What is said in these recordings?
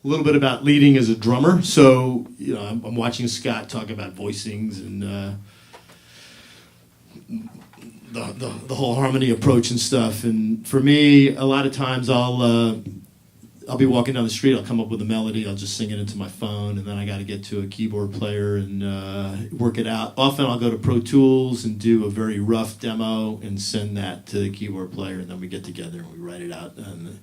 a little bit about leading as a drummer. So, you know, I'm watching Scott talk about voicings and the whole harmony approach and stuff. And for me, a lot of times I'll be walking down the street, I'll come up with a melody, I'll just sing it into my phone, and then I got to get to a keyboard player and work it out. Often I'll go to Pro Tools and do a very rough demo and send that to the keyboard player, and then we get together and we write it out and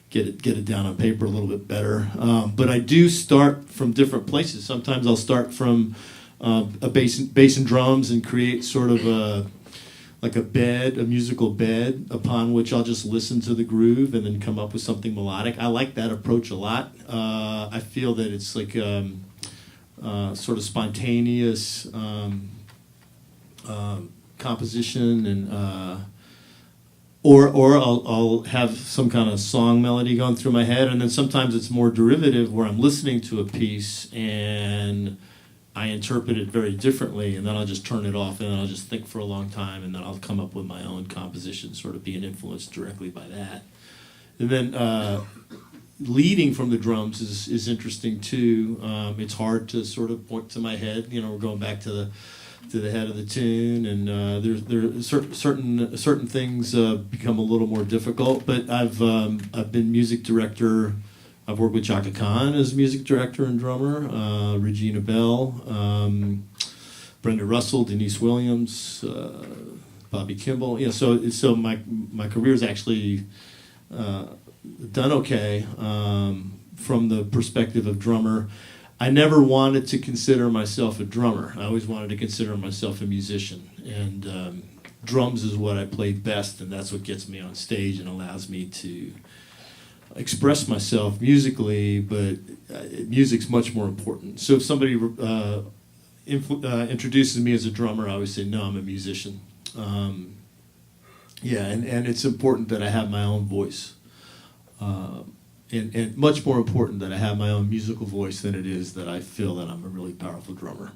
get it down on paper a little bit better. But I do start from different places. Sometimes I'll start from a bass and drums and create sort of a musical bed upon which I'll just listen to the groove and then come up with something melodic. I like that approach a lot. I feel that it's like sort of spontaneous composition, and or I'll have some kind of song melody going through my head, and then sometimes it's more derivative where I'm listening to a piece and I interpret it very differently, and then I'll just turn it off, and then I'll just think for a long time, and then I'll come up with my own composition, sort of being influenced directly by that. And then leading from the drums is interesting too. It's hard to sort of point to my head. You know, we're going back to the head of the tune, and there certain things become a little more difficult. But I've been music director. I've worked with Chaka Khan as music director and drummer, Regina Bell, Brenda Russell, Denise Williams, Bobby Kimball. Yeah, so my career's actually done okay from the perspective of drummer. I never wanted to consider myself a drummer. I always wanted to consider myself a musician, and drums is what I play best, and that's what gets me on stage and allows me to express myself musically, but music's much more important. So if somebody introduces me as a drummer, I always say, no, I'm a musician. And it's important that I have my own voice. And much more important that I have my own musical voice than it is that I feel that I'm a really powerful drummer.